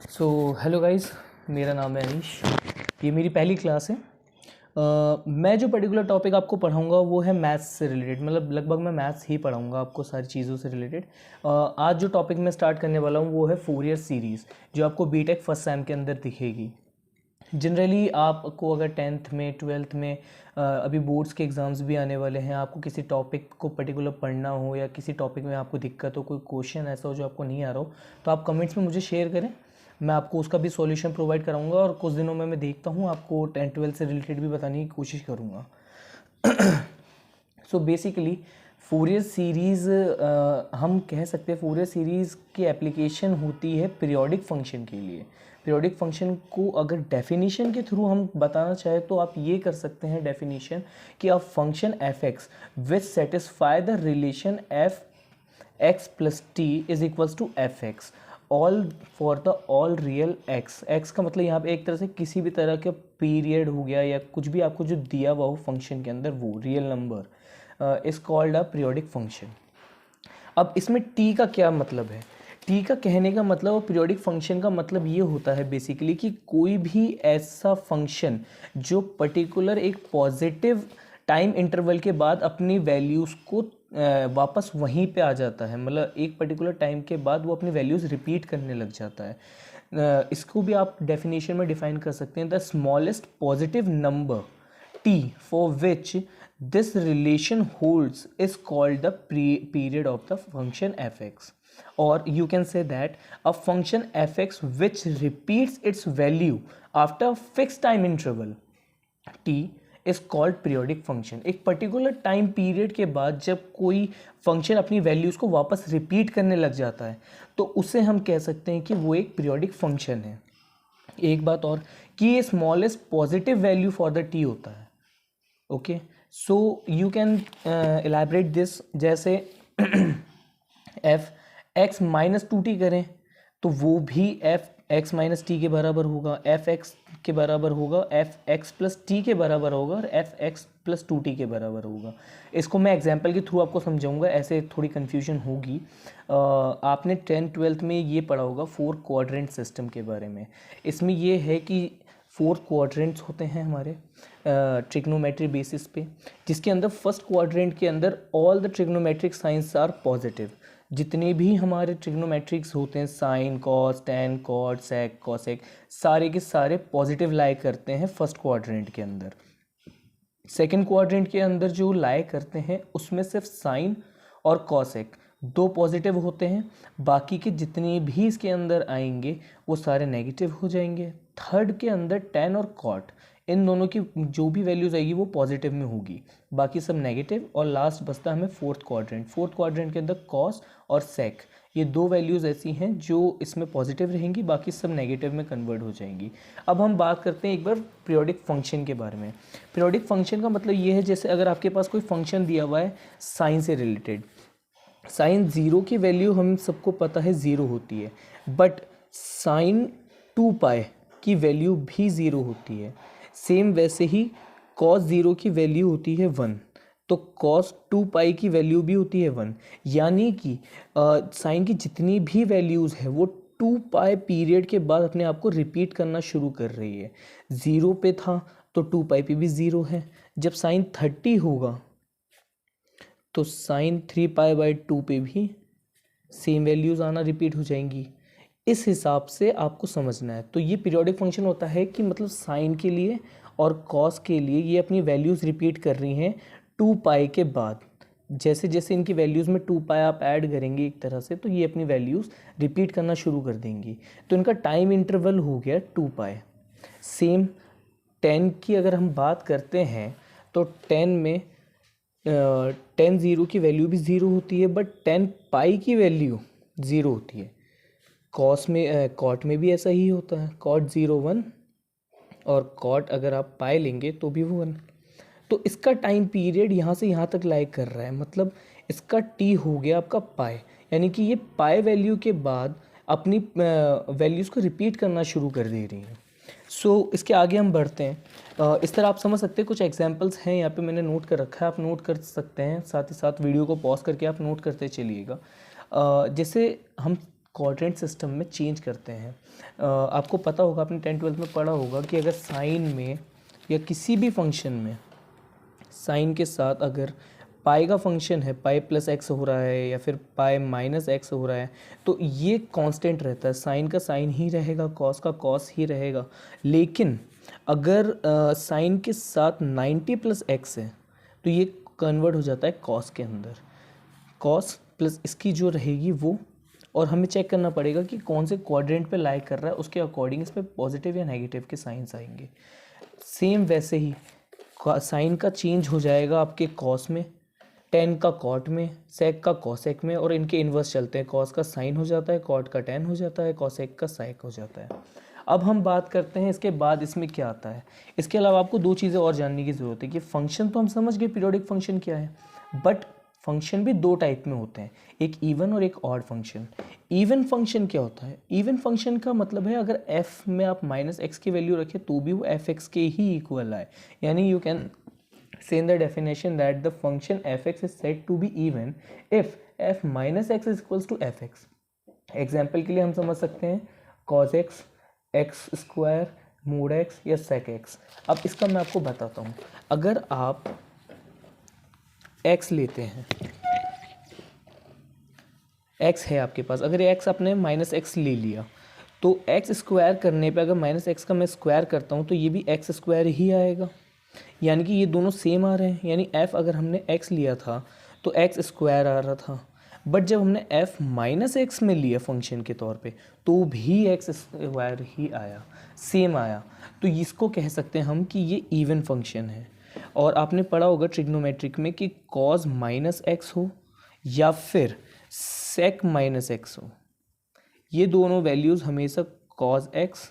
So hello guys, मेरा नाम है अनीश। ये मेरी पहली क्लास है। मैं जो पर्टिकुलर टॉपिक आपको पढ़ाऊंगा वो है मैथ्स से रिलेटेड, मतलब लगभग मैं मैथ्स ही पढ़ाऊंगा आपको सारी चीज़ों से रिलेटेड। आज जो टॉपिक मैं स्टार्ट करने वाला हूँ वो है फोरियर सीरीज़, जो आपको बीटेक फर्स्ट सेम के अंदर दिखेगी। जनरली आपको अगर टेंथ में ट्वेल्थ में अभी बोर्ड्स के एग्ज़ाम्स भी आने वाले हैं, आपको किसी टॉपिक को पर्टिकुलर पढ़ना हो या किसी टॉपिक में आपको दिक्कत हो, कोई क्वेश्चन ऐसा हो जो आपको नहीं आ रहा हो, तो आप कमेंट्स में मुझे शेयर करें। मैं आपको उसका भी सॉल्यूशन प्रोवाइड कराऊंगा और कुछ दिनों में मैं देखता हूँ आपको टेंथ ट्वेल्थ से रिलेटेड भी बताने की कोशिश करूँगा। सो बेसिकली फोरियर सीरीज़ हम कह सकते हैं फोरियर सीरीज़ की एप्लीकेशन होती है पीरियोडिक फंक्शन के लिए। पीरियोडिक फंक्शन को अगर डेफिनेशन के थ्रू हम बताना चाहें तो आप ये कर सकते हैं डेफिनेशन कि a function f x which satisfy the relation f x plus t is equals to f x all for the all real x. X का मतलब यहाँ पे एक तरह से किसी भी तरह का पीरियड हो गया या कुछ भी आपको जो दिया हुआ हो फंक्शन के अंदर, वो real number is called a periodic function. अब इसमें टी का क्या मतलब है? टी का कहने का मतलब और पीरियोडिक फंक्शन का मतलब ये होता है बेसिकली कि कोई भी ऐसा फंक्शन जो पर्टिकुलर एक पॉजिटिव टाइम इंटरवल के बाद अपनी वैल्यूज़ को वापस वहीं पे आ जाता है, मतलब एक पर्टिकुलर टाइम के बाद वो अपनी वैल्यूज़ रिपीट करने लग जाता है। इसको भी आप डेफिनेशन में डिफाइन कर सकते हैं, the smallest positive number t for which this relation holds is called the period of the function fx, or you can say that a function fx which repeats its value after a fixed time interval t is called periodic function. एक particular time period के बाद जब कोई function अपनी values को वापस repeat करने लग जाता है तो उसे हम कह सकते हैं कि वो एक पीरियोडिक फंक्शन है। एक बात और कि ये smallest positive value for the T होता है। Okay, so you can elaborate this, जैसे F X minus two T करें तो वो भी एफ एक्स माइनस टी के बराबर होगा, एफ एक्स के बराबर होगा, एफ एक्स प्लस टी के बराबर होगा और F x plus two T के बराबर होगा। इसको मैं एग्जांपल के थ्रू आपको समझाऊंगा, ऐसे थोड़ी कन्फ्यूजन होगी। आपने टेंथ ट्वेल्थ में ये पढ़ा होगा फोर क्वाड्रेंट सिस्टम के बारे में। इसमें ये है कि फोर क्वाड्रेंट्स होते हैं हमारे ट्रिग्नोमेट्री बेसिस पे, जिसके अंदर फर्स्ट क्वाड्रेंट के अंदर all the trigonometric science are positive. जितने भी हमारे ट्रिग्नोमेट्रिक्स होते हैं, sine cos tan cot sec cosec, सारे के सारे पॉजिटिव लाई करते हैं फर्स्ट क्वाड्रेंट के अंदर। सेकेंड क्वाड्रेंट के अंदर जो लाई करते हैं उसमें सिर्फ साइन और कॉसेक दो पॉजिटिव होते हैं, बाकी के जितने भी इसके अंदर आएंगे वो सारे नेगेटिव हो जाएंगे। थर्ड के अंदर टेन और कॉट, इन दोनों की जो भी वैल्यूज़ आएगी वो पॉजिटिव में होगी, बाकी सब नेगेटिव। और लास्ट बचता हमें फोर्थ क्वाड्रेंट। फोर्थ क्वाड्रेंट के अंदर कॉस और सेक, ये दो वैल्यूज़ ऐसी हैं जो इसमें पॉजिटिव रहेंगी, बाकी सब नेगेटिव में कन्वर्ट हो जाएंगी। अब हम बात करते हैं एक बार पीरियोडिक फंक्शन के बारे में। पीरियोडिक फंक्शन का मतलब ये है, जैसे अगर आपके पास कोई फंक्शन दिया हुआ है साइन से रिलेटेड, साइन ज़ीरो की वैल्यू हम सबको पता है ज़ीरो होती है, बट साइन टू पाई की वैल्यू भी ज़ीरो होती है। सेम वैसे ही कॉस ज़ीरो की वैल्यू होती है वन, तो कॉस टू पाई की वैल्यू भी होती है वन। यानी कि साइन की जितनी भी वैल्यूज़ है वो टू पाई पीरियड के बाद अपने आप को रिपीट करना शुरू कर रही है। ज़ीरो पे था तो टू पाई पे भी ज़ीरो है। जब साइन 30 होगा तो sine three pi by two पे भी सेम वैल्यूज़ आना रिपीट हो जाएंगी। इस हिसाब से आपको समझना है। तो ये पीरियोडिक फंक्शन होता है कि मतलब साइन के लिए और कॉस के लिए ये अपनी वैल्यूज़ रिपीट कर रही हैं टू पाई के बाद। जैसे जैसे इनकी वैल्यूज़ में टू पाई आप ऐड करेंगे एक तरह से, तो ये अपनी वैल्यूज़ रिपीट करना शुरू कर देंगी। तो इनका टाइम इंटरवल हो गया टू पाई। सेम 10 की अगर हम बात करते हैं तो 10 में 10 ज़ीरो की वैल्यू भी ज़ीरो होती है, बट 10 पाई की वैल्यू ज़ीरो होती है। कॉस में कॉट में भी ऐसा ही होता है, कॉट ज़ीरो वन, और कॉट अगर आप पाई लेंगे तो भी वो वन। तो इसका टाइम पीरियड यहाँ से यहाँ तक लाइक कर रहा है, मतलब इसका टी हो गया आपका पाई, यानी कि ये पाई वैल्यू के बाद अपनी वैल्यूज़ को रिपीट करना शुरू कर दे रही है। सो इसके आगे हम बढ़ते हैं। इस तरह आप समझ सकते हैं, कुछ एग्जांपल्स हैं यहाँ पे मैंने नोट कर रखा है, आप नोट कर सकते हैं, साथ ही साथ वीडियो को पॉज करके आप नोट करते चलिएगा। जैसे हम क्वाड्रेंट सिस्टम में चेंज करते हैं। आपको पता होगा, आपने 10th-12th में पढ़ा होगा कि अगर साइन में या किसी भी फंक्शन में साइन के साथ अगर पाई का फंक्शन है, पाई प्लस एक्स हो रहा है या फिर पाई माइनस एक्स हो रहा है, तो ये कांस्टेंट रहता है, साइन का साइन ही रहेगा, कॉस का कॉस ही रहेगा। लेकिन अगर साइन के साथ 90 प्लस एक्स है तो ये कन्वर्ट हो जाता है कॉस के अंदर, कॉस प्लस इसकी जो रहेगी वो, और हमें चेक करना पड़ेगा कि कौन से क्वाड्रेंट पे लाई कर रहा है, उसके अकॉर्डिंग इस पर पॉजिटिव या नेगेटिव के साइंस आएंगे। सेम वैसे ही साइन का चेंज हो जाएगा आपके कॉस में, टेन का कॉट में, सेक का कॉसेक में, और इनके इन्वर्स चलते हैं, कॉस का साइन हो जाता है, कॉट का टेन हो जाता है, कॉसेक का साइक हो जाता है। अब हम बात करते हैं इसके बाद इसमें क्या आता है। इसके अलावा आपको दो चीज़ें और जानने की ज़रूरत है कि फंक्शन तो हम समझ गए पीरियोडिक फंक्शन क्या है, बट फंक्शन भी दो टाइप में होते हैं, एक इवन और एक ऑड फंक्शन। इवन फंक्शन क्या होता है? इवन फंक्शन का मतलब है अगर f में आप माइनस एक्स की वैल्यू रखें तो भी वो एफ एक्स के ही इक्वल आए, यानी you can say in the definition that the function fx is said to be even if f minus x is equals to fx। Example के लिए हम समझ सकते हैं cos x, x square, mod x या sec x। अब इसका मैं आपको बताता हूँ। अगर आप x लेते हैं, x है आपके पास, अगर ये x आपने माइनस एक्स ले लिया तो x स्क्वायर करने पे अगर माइनस एक्स का मैं स्क्वायर करता हूँ तो ये भी x स्क्वायर ही आएगा, यानी कि ये दोनों सेम आ रहे हैं। यानी f अगर हमने x लिया था तो x स्क्वायर आ रहा था, बट जब हमने f माइनस एक्स में लिया फंक्शन के तौर पे तो भी x स्क्वायर ही आया, सेम आया। तो इसको कह सकते हैं हम कि ये इवन फंक्शन है। और आपने पढ़ा होगा ट्रिग्नोमेट्रिक में कि cos माइनस एक्स हो या फिर sec माइनस एक्स हो, ये दोनों वैल्यूज़ हमेशा cos x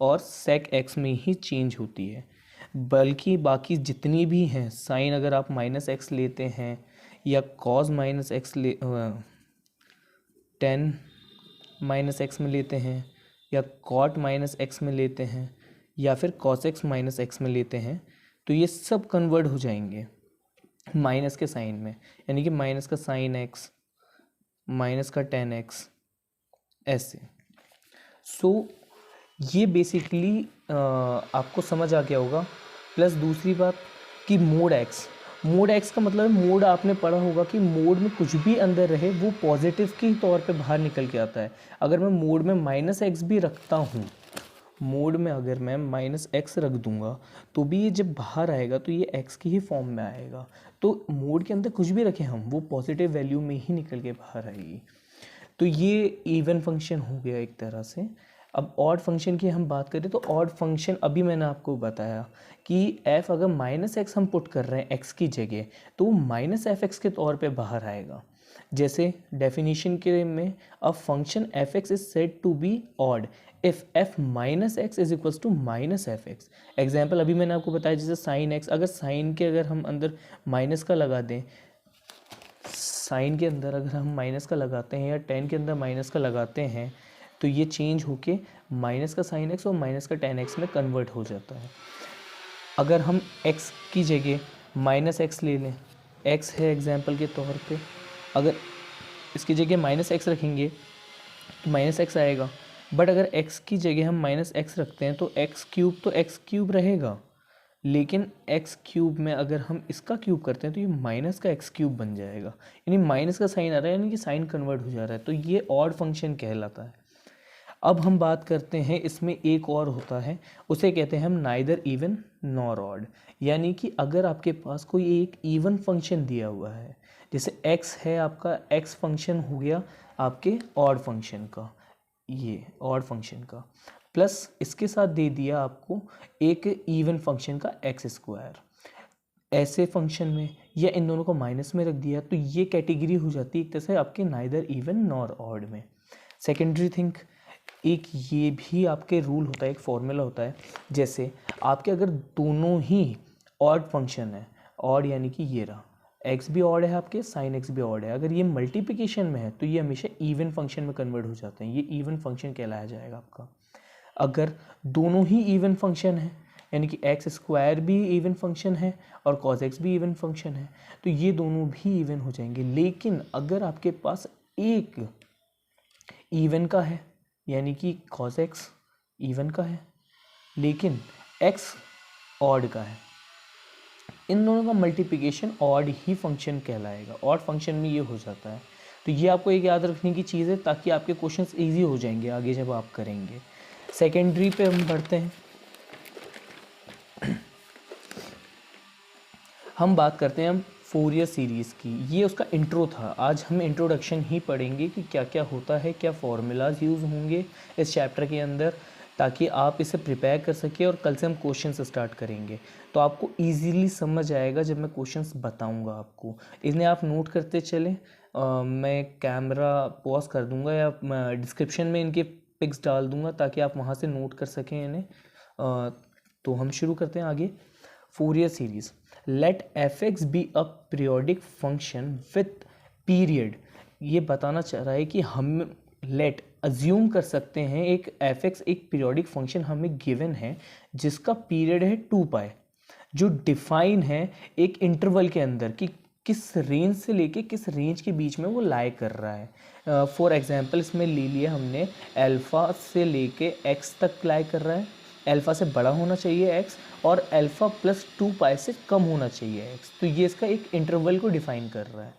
और sec x में ही चेंज होती है। बल्कि बाकी जितनी भी हैं, साइन अगर आप माइनस एक्स लेते हैं या कॉस माइनस एक्स ले टेन माइनस एक्स में लेते हैं या कॉट माइनस एक्स में लेते हैं या फिर कॉस एक्स माइनस एक्स में लेते हैं, तो ये सब कन्वर्ट हो जाएंगे माइनस के साइन में, यानी कि माइनस का साइन एक्स, माइनस का टेन एक्स, ऐसे। सो ये बेसिकली आपको समझ आ गया होगा। प्लस दूसरी बात कि मोड एक्स का मतलब है, मोड आपने पढ़ा होगा कि मोड में कुछ भी अंदर रहे वो पॉजिटिव के तौर पे बाहर निकल के आता है। अगर मैं मोड में माइनस एक्स भी रखता हूँ, मोड में अगर मैं माइनस एक्स रख दूंगा तो भी ये जब बाहर आएगा तो ये एक्स की ही फॉर्म में आएगा। तो मोड के अंदर कुछ भी रखें हम, वो पॉजिटिव वैल्यू में ही निकल के बाहर आएगी। तो ये इवन फंक्शन हो गया एक तरह से। अब ऑड फंक्शन की हम बात करें तो ऑड फंक्शन अभी मैंने आपको बताया कि f अगर माइनस एक्स हम पुट कर रहे हैं x की जगह तो वो माइनस एफ एक्स के तौर पे बाहर आएगा। जैसे डेफिनेशन के में a function f x is said to be odd if f minus x is equals to minus f x. Example अभी मैंने आपको बताया, जैसे साइन एक्स, अगर साइन के अगर हम अंदर माइनस का लगा दें, साइन के अंदर अगर हम माइनस का लगाते हैं या टेन के अंदर माइनस का लगाते हैं तो ये चेंज होके माइनस का साइन एक्स और माइनस का टेन एक्स में कन्वर्ट हो जाता है। अगर हम x की जगह माइनस एक्स ले लें, x है एग्जाम्पल के तौर पे, अगर इसकी जगह माइनस एक्स रखेंगे तो माइनस एक्स आएगा, बट अगर x की जगह हम माइनस एक्स रखते हैं तो एक्स क्यूब तो एक्स क्यूब रहेगा, लेकिन एक्स क्यूब में अगर हम इसका क्यूब करते हैं तो ये माइनस का एक्स क्यूब बन जाएगा, यानी माइनस का साइन आ रहा है, यानी कि साइन कन्वर्ट हो जा रहा है। तो ये ऑड फंक्शन कहलाता है। अब हम बात करते हैं, इसमें एक और होता है, उसे कहते हैं हम नाइदर इवन नॉर ऑड। यानी कि अगर आपके पास कोई एक इवन फंक्शन दिया हुआ है, जैसे x है आपका, x फंक्शन हो गया आपके ऑड फंक्शन का, ये ऑड फंक्शन का, प्लस इसके साथ दे दिया आपको एक इवन फंक्शन का एक्स स्क्वायर, ऐसे फंक्शन में या इन दोनों को माइनस में रख दिया, तो ये कैटेगरी हो जाती है एक तरह से आपके नाइदर इवन नॉर ऑड में। सेकेंडरी थिंक, एक ये भी आपके रूल होता है, एक फॉर्मूला होता है, जैसे आपके अगर दोनों ही ऑड फंक्शन है, ऑड यानी कि ये रहा, एक्स भी ऑड है आपके, साइन एक्स भी ऑड है, अगर ये मल्टीप्लिकेशन में है तो ये हमेशा इवन फंक्शन में कन्वर्ट हो जाते हैं, ये इवन फंक्शन कहलाया जाएगा आपका। अगर दोनों ही इवन फंक्शन है, यानी कि एक्स स्क्वायर भी इवन फंक्शन है और कॉस एक्स भी इवन फंक्शन है, तो ये दोनों भी इवन हो जाएंगे। लेकिन अगर आपके पास एक इवन का है, यानी कि cos x इवन का है, लेकिन x ऑड का है। इन दोनों का मल्टीप्लिकेशन ऑड ही फंक्शन कहलाएगा, ऑड फंक्शन में ये हो जाता है। तो ये आपको एक याद रखने की चीज़ है, ताकि आपके क्वेश्चंस इजी हो जाएंगे आगे जब आप करेंगे। सेकेंडरी पे हम बढ़ते हैं। हम बात करते हैं हम फोरियर सीरीज़ की। ये उसका इंट्रो था। आज हम इंट्रोडक्शन ही पढ़ेंगे कि क्या क्या होता है, क्या फार्मूलाज यूज़ होंगे इस चैप्टर के अंदर, ताकि आप इसे प्रिपेयर कर सकें और कल से हम क्वेश्चंस स्टार्ट करेंगे। तो आपको इजीली समझ आएगा जब मैं क्वेश्चंस बताऊंगा आपको। इन्हें आप नोट करते चलें। मैं कैमरा पॉज कर दूंगा या डिस्क्रिप्शन में इनके पिक्स डाल दूंगा, ताकि आप वहाँ से नोट कर सकें इन्हें। तो हम शुरू करते हैं आगे। Fourier series, let f x be a periodic function with period. ये बताना चाह रहा है कि हम लेट अज्यूम कर सकते हैं एक एफ एक्स एक पीरियोडिक फंक्शन हमें गिवन है जिसका पीरियड है 2π, जो डिफाइन है एक इंटरवल के अंदर कि किस रेंज से लेके किस रेंज के बीच में वो लाई कर रहा है। फॉर एग्जांपल इसमें ले लिया हमने अल्फ़ा से लेके एक्स तक लाई कर रहा है, अल्फ़ा से बड़ा होना चाहिए एक्स और अल्फ़ा प्लस 2π से कम होना चाहिए एक्स। तो ये इसका एक इंटरवल को डिफाइन कर रहा है।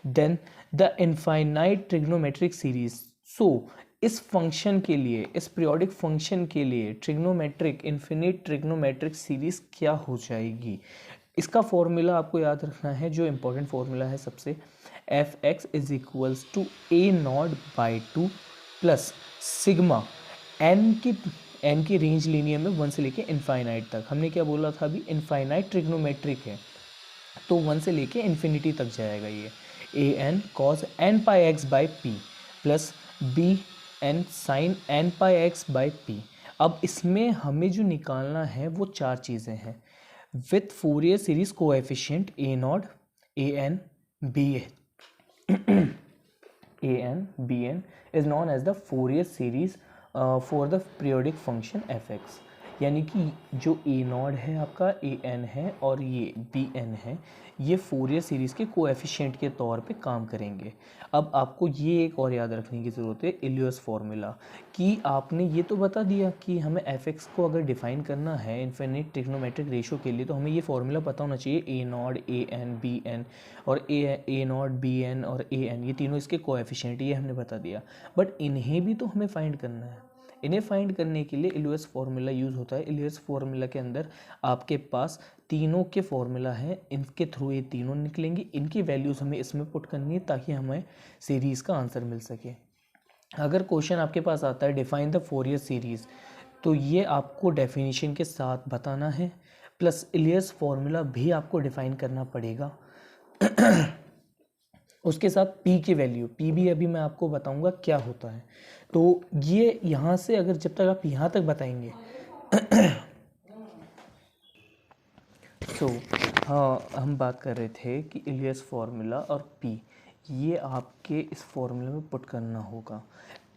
Then the infinite trigonometric series. So इस फंक्शन के लिए, इस पीरियोडिक फंक्शन के लिए ट्रिग्नोमेट्रिक इन्फिनिट ट्रिग्नोमेट्रिक सीरीज क्या हो जाएगी? इसका फॉर्मूला आपको याद रखना है, जो इम्पोर्टेंट फॉर्मूला है सबसे, f x is equals to a naught by 2 plus sigma n की रेंज लेनी है हमें 1 से लेके इनफाइनाइट तक। हमने क्या बोला था अभी, इनफाइनाइट ट्रिग्नोमेट्रिक है तो 1 से लेके इन्फिनिटी तक जाएगा ये। A N cos N pi x by P plus B N sine N pi x by P. अब इसमें हमें जो निकालना है वो 4 चीज़ें हैं। With Fourier series coefficient a naught A N B n is known as the Fourier series for the periodic function f x. यानी कि जो ए नॉट है आपका, ए एन है और ये बी एन है, ये फोरियर सीरीज़ के कोएफिशिएंट के तौर पे काम करेंगे। अब आपको ये एक और याद रखने की ज़रूरत है, इलियस फार्मूला, कि आपने ये तो बता दिया कि हमें एफ एक्स को अगर डिफाइन करना है इन्फिनिट ट्रिग्नोमेट्रिक रेशो के लिए, तो हमें ये फार्मूला पता होना चाहिए, A naught A N B N और ए नॉट बी एन और ए एन, ये तीनों इसके कोएफिशिएंट, ये हमने बता दिया। बट इन्हें भी तो हमें फाइंड करना है। इन्हें फाइंड करने के लिए इलियस फार्मूला यूज़ होता है। इलियस फार्मूला के अंदर आपके पास तीनों के फार्मूला हैं, इनके थ्रू ये तीनों निकलेंगे, इनकी वैल्यूज़ हमें इसमें पुट करनी है ताकि हमें सीरीज़ का आंसर मिल सके। अगर क्वेश्चन आपके पास आता है डिफाइन द फोरियर सीरीज़, तो ये आपको डेफिनेशन के साथ बताना है, प्लस इलियस फार्मूला भी आपको डिफाइन करना पड़ेगा। उसके साथ p की वैल्यू, p भी अभी मैं आपको बताऊंगा क्या होता है। तो ये यहाँ से अगर जब तक आप यहाँ तक बताएंगे तो हाँ, हम बात कर रहे थे कि इलियस फार्मूला और p, ये आपके इस फार्मूले में पुट करना होगा।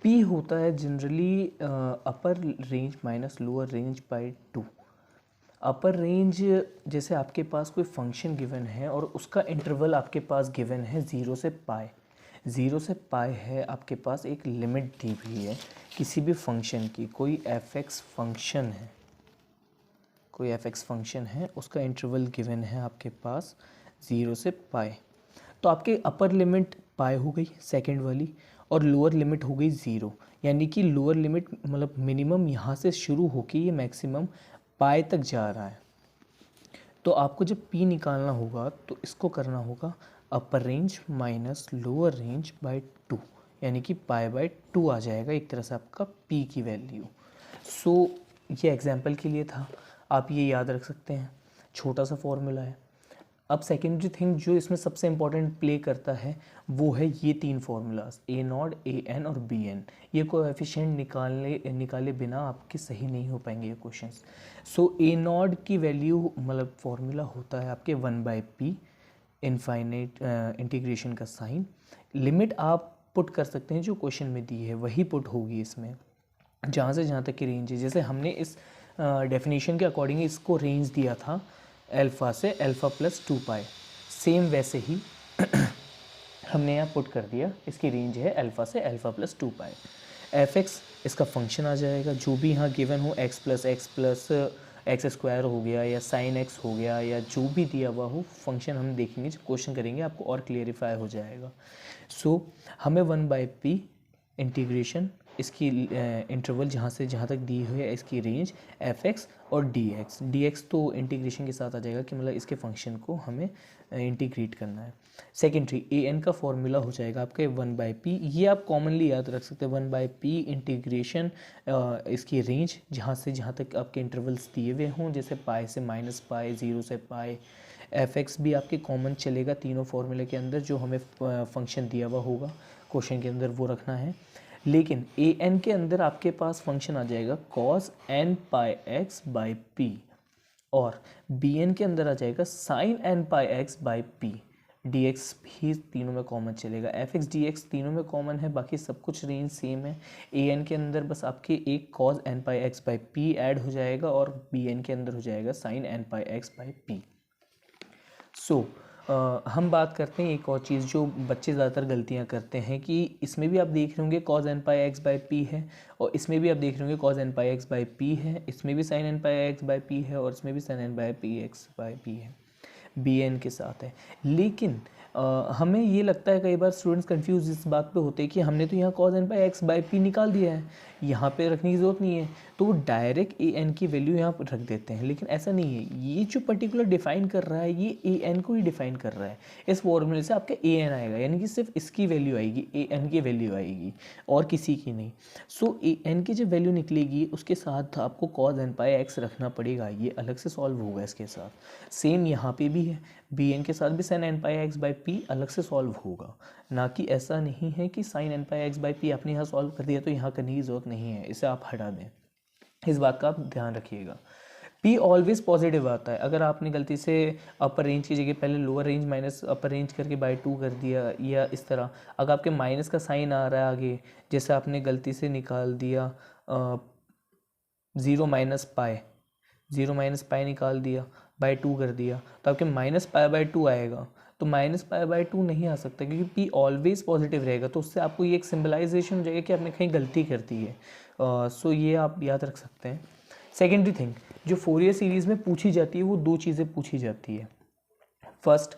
p होता है generally upper range minus lower range by 2। Upper range, जैसे आपके पास कोई फंक्शन गिवन है और उसका इंटरवल आपके पास गिवन है 0 से पाई, 0 से पाई है, आपके पास एक लिमिट दी हुई है किसी भी फंक्शन की। कोई एफ एक्स फंक्शन है, कोई एफ एक्स फंक्शन है, उसका इंटरवल गिवन है आपके पास 0 से पाई। तो आपके अपर लिमिट पाई हो गई सेकंड वाली, और लोअर लिमिट हो गई 0। यानी कि लोअर लिमिट मतलब मिनिमम यहाँ से शुरू होके ये मैक्सिमम पाई तक जा रहा है। तो आपको जब p निकालना होगा तो इसको करना होगा अपर range minus lower range bye 2, यानी कि पाई बाय 2 आ जाएगा एक तरह से आपका p की वैल्यू। सो ये एग्जांपल के लिए था, आप ये याद रख सकते हैं, छोटा सा फॉर्मूला है। अब सेकेंडरी थिंग जो इसमें सबसे इंपॉर्टेंट प्ले करता है वो है ये 3 formulas, a naught A n और बी एन। ये कोएफिशिएंट निकाले बिना आपके सही नहीं हो पाएंगे ये क्वेश्चंस। सो ए नॉट की वैल्यू मतलब फार्मूला होता है आपके 1/p इनफाइनाइट इंटीग्रेशन का साइन। लिमिट आप पुट कर सकते हैं जो क्वेश्चन में दी है वही पुट होगी इसमें, जहाँ से जहाँ तक की रेंज है। जैसे हमने इस डेफिनेशन के अकॉर्डिंग इसको रेंज दिया था अल्फ़ा से अल्फ़ा प्लस 2π, सेम वैसे ही हमने यहाँ पुट कर दिया, इसकी रेंज है अल्फ़ा से अल्फ़ा प्लस 2π। एफ एक्स इसका फंक्शन आ जाएगा, जो भी यहाँ गिवन हो, एक्स प्लस एक्स स्क्वायर हो गया या साइन एक्स हो गया या जो भी दिया हुआ हो फंक्शन, हम देखेंगे जब क्वेश्चन करेंगे आपको और क्लियरिफाई हो जाएगा। सो हमें 1/p इंटीग्रेशन इसकी इंटरवल जहाँ से जहाँ तक दी हुई है इसकी रेंज एफ एक्स और डी एक्स तो इंटीग्रेशन के साथ आ जाएगा कि मतलब इसके फंक्शन को हमें इंटीग्रेट करना है। सेकेंडरी ए एन का फॉर्मूला हो जाएगा आपके 1/p, ये आप कॉमनली याद रख सकते हैं 1/p इंटीग्रेशन इसकी रेंज जहाँ से जहाँ तक आपके इंटरवल्स दिए हुए हों, जैसे पाई से -पाई, 0 से पाई। एफ एक्स भी आपके कॉमन चलेगा तीनों फार्मूले के अंदर, जो हमें फंक्शन दिया हुआ होगा क्वेश्चन के अंदर वो रखना है। लेकिन ए एन के अंदर आपके पास फंक्शन आ जाएगा cos n pi x by P, और बी एन के अंदर आ जाएगा sin n pi x by p. D x भी तीनों में कॉमन चलेगा, एफ एक्स डी एक्स तीनों में कॉमन है, बाकी सब कुछ रेंज सेम है। ए एन के अंदर बस आपके एक cos n pi x by P add हो जाएगा और बी एन के अंदर हो जाएगा sin n pi x by P. So हम बात करते हैं एक और चीज़ जो बच्चे ज़्यादातर गलतियां करते हैं कि इसमें भी आप देख रहे होंगे cos n pi x by P है, और इसमें भी आप देख रहे होंगे cos n pi x by P है, इसमें भी sin n pi x by P है, और इसमें भी sin n by P x by P है, बी एन के साथ है। लेकिन हमें ये लगता है कई बार स्टूडेंट्स कंफ्यूज इस बात पे होते हैं कि हमने तो यहाँ cos n pi x by P निकाल दिया है, यहाँ पे रखने की ज़रूरत नहीं है, तो वो डायरेक्ट ए एन की वैल्यू यहाँ पर रख देते हैं। लेकिन ऐसा नहीं है, ये जो पर्टिकुलर डिफाइन कर रहा है ये ए एन को ही डिफाइन कर रहा है। इस फॉर्मूले से आपका ए एन आएगा, यानी कि सिर्फ इसकी वैल्यू आएगी, ए एन की वैल्यू आएगी और किसी की नहीं। सो ए एन की जब वैल्यू निकलेगी उसके साथ आपको cos n पाई एक्स रखना पड़ेगा, ये अलग से सॉल्व होगा इसके साथ। सेम यहाँ पे भी है, बी एन के साथ भी sin n pi x by P अलग से सॉल्व होगा, ना कि ऐसा नहीं है कि sin n pi x by P आपने यहाँ सॉल्व कर दिया तो यहाँ करने की ज़रूरत नहीं है, इसे आप हटा दें। इस बात का आप ध्यान रखिएगा। P ऑलवेज पॉजिटिव आता है। अगर आपने गलती से अपर रेंज की जगह पहले लोअर रेंज माइनस अपर रेंज करके बाई 2 कर दिया, या इस तरह अगर आपके माइनस का साइन आ रहा है आगे, जैसे आपने गलती से निकाल दिया 0 माइनस पाई निकाल दिया, बाई 2 कर दिया, तो आपके -पाई/2 आएगा। तो -पाई/2 नहीं आ सकता क्योंकि P ऑलवेज पॉजिटिव रहेगा, तो उससे आपको ये एक सिंबलाइजेशन हो जाएगा कि आपने कहीं गलती कर दी है। सो ये आप याद रख सकते हैं। सेकेंडरी थिंग जो फोरियर सीरीज़ में पूछी जाती है वो दो चीज़ें पूछी जाती है। First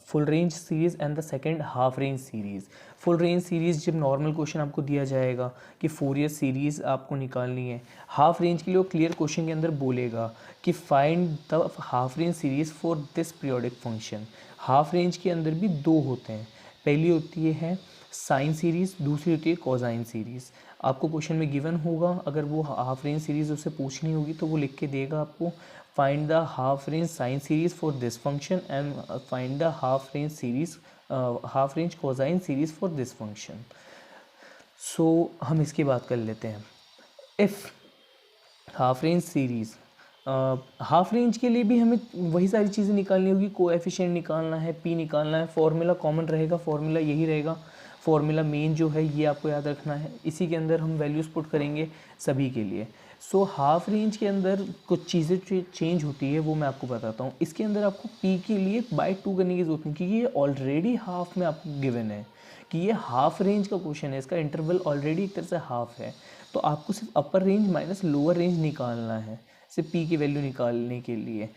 full range series and the second half range series. Full range series जब नॉर्मल क्वेश्चन आपको दिया जाएगा कि फोरियर सीरीज़ आपको निकालनी है, हाफ रेंज के लिए वो क्लियर क्वेश्चन के अंदर बोलेगा कि find the half range series for this periodic function. Half range के अंदर भी दो होते हैं, पहली होती है साइन सीरीज़, दूसरी होती है कोसाइन सीरीज़। आपको क्वेश्चन में गिवन होगा, अगर वो हाफ रेंज सीरीज़ उससे पूछनी होगी तो वो लिख के देगा आपको find the half range sine series for this function and find the half range cosine series for this function. So हम इसकी बात कर लेते हैं। If half range series, half range के लिए भी हमें वही सारी चीज़ें निकालनी होगी, कोएफिशिएंट निकालना है, पी निकालना है, फॉर्मूला कॉमन रहेगा, फॉर्मूला यही रहेगा, फॉर्मूला मेन जो है ये आपको याद रखना है, इसी के अंदर हम वैल्यूज़ पुट करेंगे सभी के लिए। सो हाफ रेंज के अंदर कुछ चीज़ें चेंज होती है वो मैं आपको बताता हूँ। इसके अंदर आपको पी के लिए बाई 2 करने की जरूरत नहीं, क्योंकि ये ऑलरेडी हाफ में आपको गिवन है कि ये हाफ रेंज का क्वेश्चन है, इसका इंटरवल ऑलरेडी एक तरह से हाफ है, तो आपको सिर्फ अपर रेंज माइनस लोअर रेंज निकालना है सिर्फ पी की वैल्यू निकालने के लिए।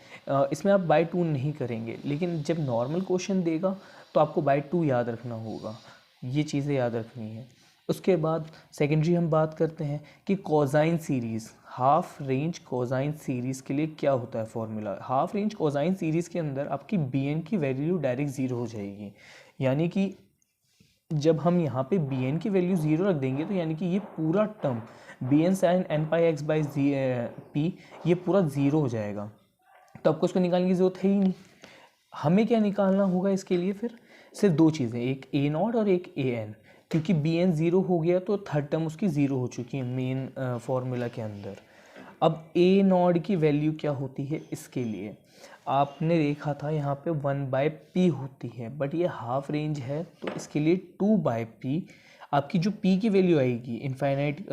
इसमें आप बाई 2 नहीं करेंगे, लेकिन जब नॉर्मल क्वेश्चन देगा तो आपको बाई 2 याद रखना होगा, ये चीज़ें याद रखनी है। उसके बाद सेकेंडरी हम बात करते हैं कि cosine series, half range cosine series के लिए क्या होता है formula. Half range cosine series के अंदर आपकी बी एन की वैल्यू डायरेक्ट 0 हो जाएगी, यानी कि जब हम यहाँ पे बी एन की वैल्यू 0 रख देंगे तो यानी कि ये पूरा term b N sine N pi x by p ये पूरा 0 हो जाएगा, तो आपको उसको निकालने की ज़रूरत है ही नहीं। हमें क्या निकालना होगा इसके लिए, फिर सिर्फ दो चीज़ें, एक ए नॉट और एक ए एन, क्योंकि बी एन 0 हो गया तो थर्ड टर्म उसकी 0 हो चुकी है मेन फॉर्मूला के अंदर। अब ए नॉट की वैल्यू क्या होती है, इसके लिए आपने देखा था यहाँ पे 1/p होती है, बट ये हाफ रेंज है तो इसके लिए 2/p। आपकी जो p की वैल्यू आएगी, इनफाइनाइट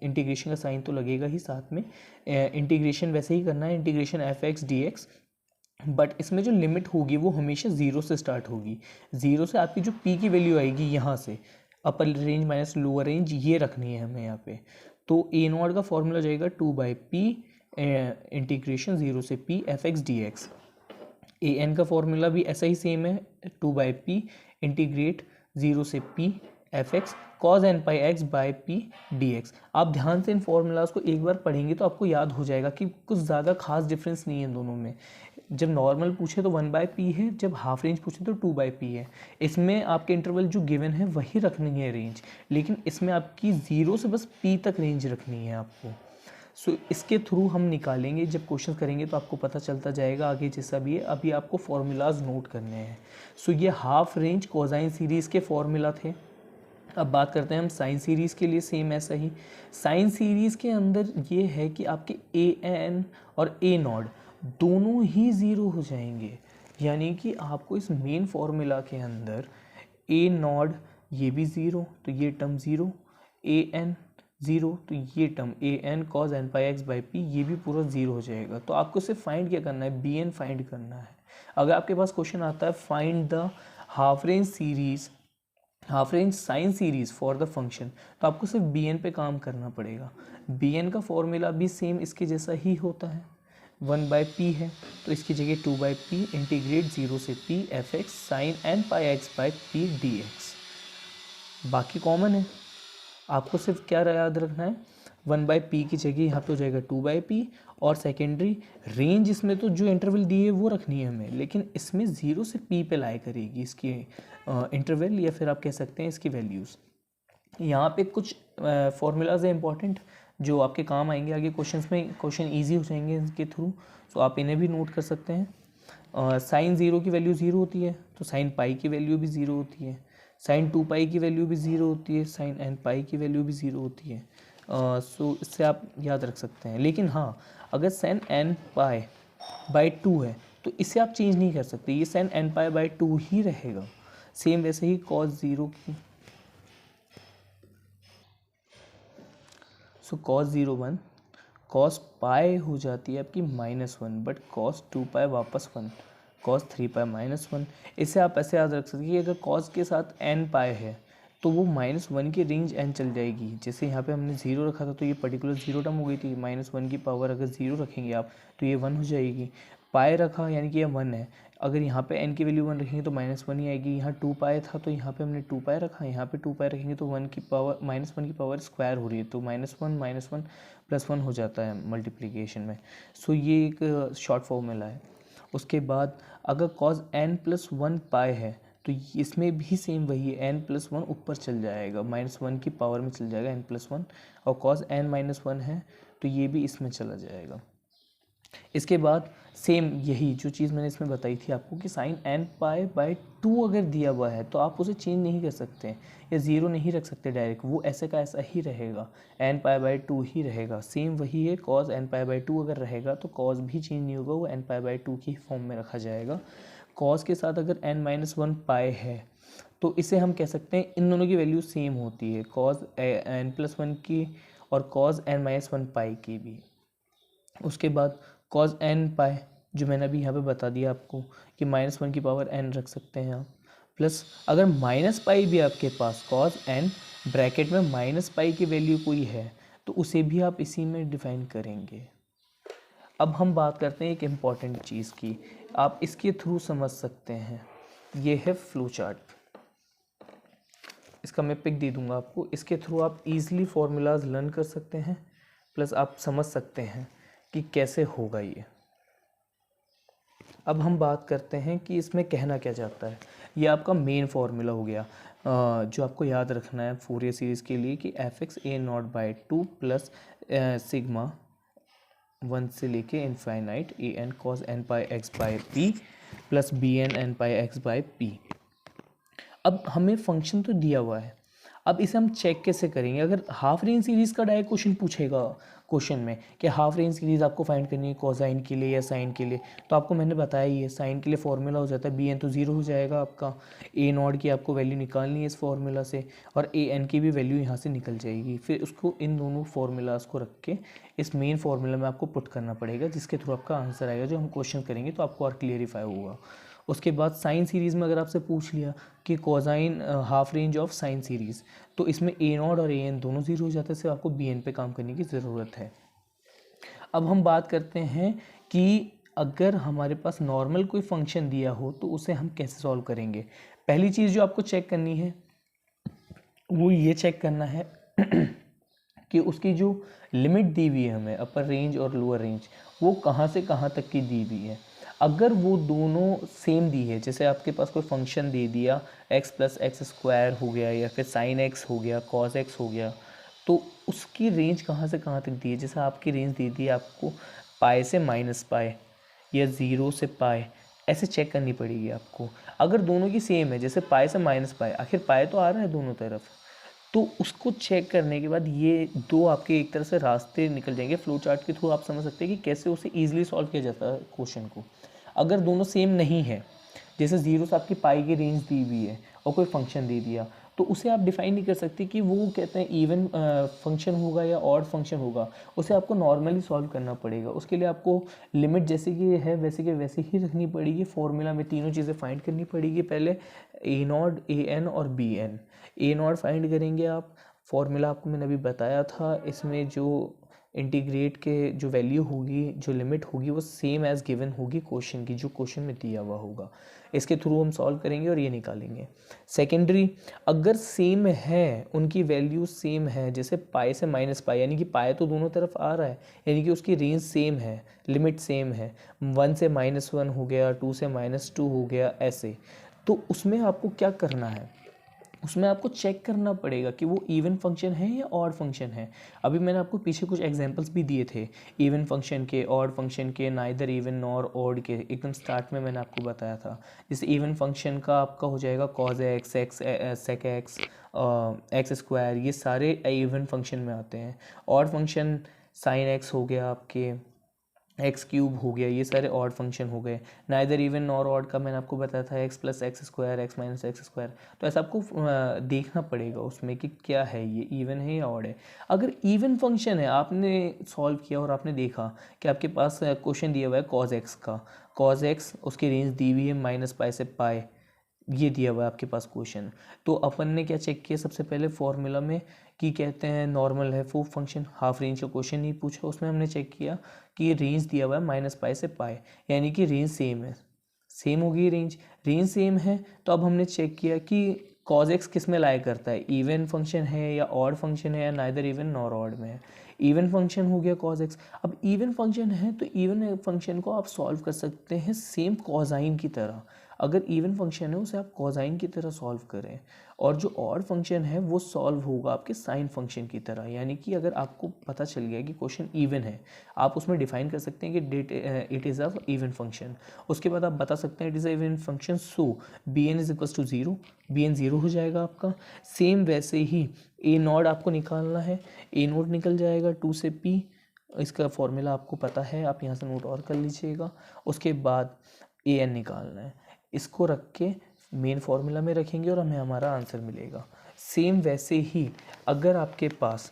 इंटीग्रेशन का साइन तो लगेगा ही साथ में, इंटीग्रेशन वैसे ही करना है, integration F x D x, but इसमें जो लिमिट होगी वो हमेशा 0 से स्टार्ट होगी। 0 से आपकी जो p की वैल्यू आएगी यहाँ से अपर रेंज माइनस लोअर रेंज ये रखनी है हमें यहाँ पे। तो ए नॉट का फॉर्मूला हो जाएगा 2/p इंटीग्रेशन 0 से p fx dx। A N का फॉर्मूला भी ऐसा ही सेम है, 2/p इंटीग्रेट 0 से p fx cos n pi x by p dx। आप ध्यान से इन फॉर्मूलाज को एक बार पढ़ेंगे तो आपको याद हो जाएगा कि कुछ ज़्यादा खास डिफरेंस नहीं है दोनों में। जब नॉर्मल पूछे तो 1/p है, जब हाफ रेंज पूछे तो 2/p है। इसमें आपके इंटरवल जो गिवन है वही रखनी है रेंज, लेकिन इसमें आपकी 0 से बस p तक रेंज रखनी है आपको। सो इसके थ्रू हम निकालेंगे, जब क्वेश्चन करेंगे तो आपको पता चलता जाएगा आगे जैसा भी है। अभी आपको फॉर्मूलाज नोट करने हैं। सो ये हाफ रेंज कोसाइन सीरीज़ के फॉर्मूला थे। अब बात करते हैं हम साइन सीरीज़ के लिए, सेम ऐसा ही। साइन सीरीज़ के अंदर ये है कि आपके ए एन और ए नॉट दोनों ही ज़ीरो हो जाएंगे, यानी कि आपको इस मेन फॉर्मूला के अंदर ए नॉट ये भी ज़ीरो तो ये term zero, a n zero तो ये term a N cos N pi x by p ये भी पूरा ज़ीरो हो जाएगा। तो आपको सिर्फ फाइंड क्या करना है, बी एन फाइंड करना है। अगर आपके पास क्वेश्चन आता है find the half range series, half range sine series for the function, तो आपको सिर्फ बी एन पे काम करना पड़ेगा। बी एन का फॉर्मूला भी सेम इसके जैसा ही होता है, 1/p है तो इसकी जगह 2/p इंटीग्रेट 0 से p f x sine N pi x by p d x. बाकी कॉमन है, आपको सिर्फ क्या याद रखना है, 1/p की जगह यहाँ पे हो जाएगा 2/p, और सेकेंडरी रेंज इसमें तो जो इंटरवल दी है वो रखनी है हमें, लेकिन इसमें 0 से p पे लाई करेगी इसकी इंटरवल, या फिर आप कह सकते हैं इसकी वैल्यूज़। यहाँ पे कुछ फॉर्मूलाज है इंपॉर्टेंट जो आपके काम आएंगे आगे क्वेश्चंस में, क्वेश्चन ईजी हो जाएंगे इनके थ्रू, तो आप इन्हें भी नोट कर सकते हैं। साइन 0 की वैल्यू 0 होती है तो साइन पाई की वैल्यू भी 0 होती है, साइन 2 पाई की वैल्यू भी 0 होती है, साइन एन पाई की वैल्यू भी 0 होती है। सो इससे आप याद रख सकते हैं। लेकिन हाँ, अगर साइन एन पाई बाई 2 है तो इसे आप चेंज नहीं कर सकते, ये साइन एन पाई बाई 2 ही रहेगा। सेम वैसे ही कॉस 0 की, सो कॉस 0 1, कॉस पाई हो जाती है आपकी -1, बट कॉस 2 पाई वापस 1, कॉस 3 पाई -1। इसे आप ऐसे याद रख सकते हैं कि अगर कॉस के साथ n पाई है तो वो -1 की रेंज n चल जाएगी। जैसे यहाँ पे हमने 0 रखा था तो ये पर्टिकुलर 0 टर्म हो गई थी, -1 की पावर अगर 0 रखेंगे आप तो ये 1 हो जाएगी। पाई रखा यानी कि ये 1 है, अगर यहाँ पे n की वैल्यू 1 रखेंगे तो -1 ही आएगी। यहाँ 2 पाई था तो यहाँ पे हमने 2 पाई रखा, यहाँ पे 2 पाई रखेंगे तो 1 की पावर -1 की पावर स्क्वायर हो रही है, तो -1 +1 हो जाता है मल्टीप्लिकेशन में। सो ये एक शॉर्ट फॉर्मूला है। उसके बाद अगर cos n+1 पाई है तो इसमें भी सेम वही है, n+1 ऊपर चल जाएगा, -1 की पावर में चल जाएगा n+1, और cos n-1 है तो ये भी इसमें चला जाएगा। इसके बाद सेम यही जो चीज़ मैंने इसमें बताई थी आपको कि साइन एन पाई बाई 2 अगर दिया हुआ है तो आप उसे चेंज नहीं कर सकते या 0 नहीं रख सकते डायरेक्ट, वो ऐसे का ऐसा ही रहेगा, एन पाई बाई 2 ही रहेगा। सेम वही है, कॉस एन पाई बाई 2 अगर रहेगा तो कॉस भी चेंज नहीं होगा, वो एन पाई बाई 2 की फॉर्म में रखा जाएगा। कॉस के साथ अगर n-1 पाई है तो इसे हम कह सकते हैं इन दोनों की वैल्यू सेम होती है, कॉस n+1 की और कॉस n-1 पाई की भी। उसके बाद cos n पाई जो मैंने अभी यहाँ पे बता दिया आपको कि -1 की पावर n रख सकते हैं आप, प्लस अगर -पाई भी आपके पास cos n ब्रैकेट में -पाई की वैल्यू कोई है तो उसे भी आप इसी में डिफाइन करेंगे। अब हम बात करते हैं एक इम्पॉर्टेंट चीज़ की, आप इसके थ्रू समझ सकते हैं, ये है फ्लो चार्ट। इसका मैं पिक दे दूँगा आपको, इसके थ्रू आप इजीली फार्मूलाज लर्न कर सकते हैं, प्लस आप समझ सकते हैं कि कैसे होगा ये। अब हम बात करते हैं कि इसमें कहना क्या चाहता है। ये आपका मेन फार्मूला हो गया जो आपको याद रखना है फोरियर सीरीज़ के लिए कि fx a0/2 प्लस सिग्मा 1 से लेके infinite a N cos N pi x by P plus B n n pi x by P. अब हमें फंक्शन तो दिया हुआ है, अब इसे हम चेक कैसे करेंगे। अगर हाफ रेंज सीरीज़ का डायरेक्ट क्वेश्चन पूछेगा क्वेश्चन में कि हाफ रेंज सीरीज़ आपको फाइंड करनी है कोसाइन के लिए या साइन के लिए, तो आपको मैंने बताया ही है साइन के लिए फॉर्मूला हो जाता है बी एन तो 0 हो जाएगा आपका, ए नॉट की आपको वैल्यू निकालनी है इस फार्मूला से, और ए एन की भी वैल्यू यहाँ से निकल जाएगी। फिर उसको इन दोनों फार्मूलाज को रख के इस मेन फार्मूला में आपको पुट करना पड़ेगा, जिसके थ्रू आपका आंसर आएगा जो हम क्वेश्चन करेंगे तो आपको और क्लियरिफाई होगा। उसके बाद साइन सीरीज़ में अगर आपसे पूछ लिया कि cosine half range of sine series, तो इसमें ए नॉट और ए एन दोनों ज़ीरो हो जाते हैं, सिर्फ आपको बी एन पे काम करने की ज़रूरत है। अब हम बात करते हैं कि अगर हमारे पास नॉर्मल कोई फंक्शन दिया हो तो उसे हम कैसे सॉल्व करेंगे। पहली चीज़ जो आपको चेक करनी है वो ये चेक करना है कि उसकी जो लिमिट दी हुई है हमें, अपर रेंज और लोअर रेंज, वो कहाँ से कहाँ तक की दी हुई है। अगर वो दोनों सेम दी है, जैसे आपके पास कोई फंक्शन दे दिया x प्लस एक्स स्क्वायर हो गया या फिर साइन x हो गया, कॉस x हो गया, तो उसकी रेंज कहाँ से कहाँ तक दी है। जैसे आपकी रेंज दी थी आपको पाई से माइनस पाई या ज़ीरो से पाई, ऐसे चेक करनी पड़ेगी आपको। अगर दोनों की सेम है, जैसे पाई से माइनस पाई, आखिर पाई तो आ रहा है दोनों तरफ, तो उसको चेक करने के बाद ये दो आपके एक तरह से रास्ते निकल जाएंगे। फ्लो चार्ट के थ्रू आप समझ सकते हैं कि कैसे उसे ईजिली सॉल्व किया जाता है क्वेश्चन को। अगर दोनों सेम नहीं है, जैसे जीरो से आपकी पाई की रेंज दी हुई है और कोई फंक्शन दे दिया, तो उसे आप डिफाइन नहीं कर सकते कि वो कहते हैं इवन फंक्शन होगा या ऑड फंक्शन होगा। उसे आपको नॉर्मली सॉल्व करना पड़ेगा। उसके लिए आपको लिमिट जैसे कि है वैसे के वैसे ही रखनी पड़ेगी। फॉर्मूला में तीनों चीज़ें फाइंड करनी पड़ेगी। पहले ए नॉट, ए एन और b n. A naught find करेंगे आप, फॉर्मूला आपको मैंने अभी बताया था। इसमें जो इंटीग्रेट के जो वैल्यू होगी, जो लिमिट होगी, वो सेम एज़ गिवन होगी क्वेश्चन की, जो क्वेश्चन में दिया हुआ होगा। इसके थ्रू हम सॉल्व करेंगे और ये निकालेंगे। सेकेंडरी, अगर सेम है, उनकी वैल्यू सेम है, जैसे पाई से माइनस पाई, यानी कि पाई तो दोनों तरफ आ रहा है, यानी कि उसकी रेंज सेम है, लिमिट सेम है। 1 से -1 हो गया, 2 से -2 हो गया, ऐसे। तो उसमें आपको क्या करना है, उसमें आपको चेक करना पड़ेगा कि वो इवन फंक्शन है या ऑड फंक्शन है। अभी मैंने आपको पीछे कुछ एग्जांपल्स भी दिए थे, इवन फंक्शन के, ऑड फंक्शन के, नाइदर इवन नॉर ऑड के, एकदम स्टार्ट में मैंने आपको बताया था। जैसे इवन फंक्शन का आपका हो जाएगा cos x, sec x, x square, ये सारे इवन फंक्शन में आते हैं। ऑड फंक्शन साइन एक्स हो गया, आपके एक्स क्यूब हो गया, ये सारे ऑड फंक्शन हो गए। नाइदर इवन नॉर ऑड का मैंने आपको बताया था x plus x square, x minus x square. तो ऐसा आपको देखना पड़ेगा उसमें कि क्या है, ये इवन है या ऑड है। अगर इवन फंक्शन है, आपने सॉल्व किया और आपने देखा कि आपके पास क्वेश्चन दिया हुआ है कॉज एक्स का, कॉज एक्स उसकी रेंज दी हुई है माइनस पाई से पाई, ये दिया हुआ है आपके पास क्वेश्चन। तो अपन ने क्या चेक किया सबसे पहले फॉर्मूला में कि कहते हैं नॉर्मल है वो फंक्शन, हाफ रेंज का क्वेश्चन नहीं पूछा, उसमें हमने चेक किया कि ये रेंज दिया हुआ है माइनस पाई से पाई, यानी कि रेंज सेम है, सेम होगी रेंज। रेंज सेम है तो अब हमने चेक किया कि कॉज एक्स किस में लाई करता है, इवन फंक्शन है या ऑड फंक्शन है या नाइदर इवन नॉर ऑड में है। इवन फंक्शन हो गया कॉज एक्स। अब इवन फंक्शन है तो इवन फंक्शन को आप सॉल्व कर सकते हैं सेम कॉजाइन की तरह। अगर इवन फंक्शन है उसे आप कॉजाइन की तरह सॉल्व करें, और जो ऑड फंक्शन है वो सॉल्व होगा आपके साइन फंक्शन की तरह। यानी कि अगर आपको पता चल गया कि क्वेश्चन इवन है, आप उसमें डिफाइन कर सकते हैं कि it is a even function. उसके बाद आप बता सकते हैं it is a even function, so b n is equals to zero, b n zero हो जाएगा आपका। सेम वैसे ही ए नॉट आपको निकालना है, ए नॉट निकल जाएगा 2 से पी, इसका फॉर्मूला आपको पता है, आप यहाँ से नोट और कर लीजिएगा। उसके बाद ए एन निकालना है, इसको रख के मेन फार्मूला में रखेंगे और हमें हमारा आंसर मिलेगा। सेम वैसे ही अगर आपके पास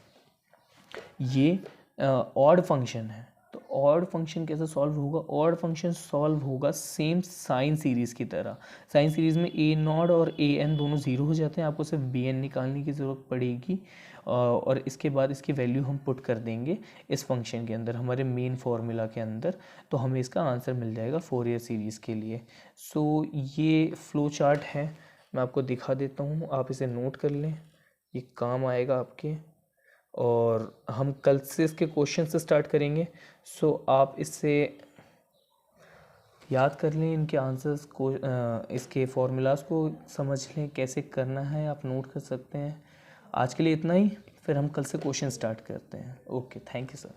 ये ऑड फंक्शन है, तो ऑड फंक्शन कैसे सॉल्व होगा, ऑड फंक्शन सॉल्व होगा सेम साइन सीरीज़ की तरह। साइन सीरीज़ में ए नॉट और ए एन दोनों ज़ीरो हो जाते हैं, आपको सिर्फ बी एन निकालने की ज़रूरत पड़ेगी, और इसके बाद इसकी वैल्यू हम पुट कर देंगे इस फंक्शन के अंदर, हमारे मेन फार्मूला के अंदर, तो हमें इसका आंसर मिल जाएगा फोरियर सीरीज़ के लिए। सो ये फ्लो चार्ट है, मैं आपको दिखा देता हूँ, आप इसे नोट कर लें, ये काम आएगा आपके। और हम कल से इसके क्वेश्चन से स्टार्ट करेंगे, सो आप इससे याद कर लें, इनके आंसर्स को, इसके फॉर्मूलाज को समझ लें कैसे करना है, आप नोट कर सकते हैं। आज के लिए इतना ही, फिर हम कल से क्वेश्चन स्टार्ट करते हैं। Okay, thank you sir.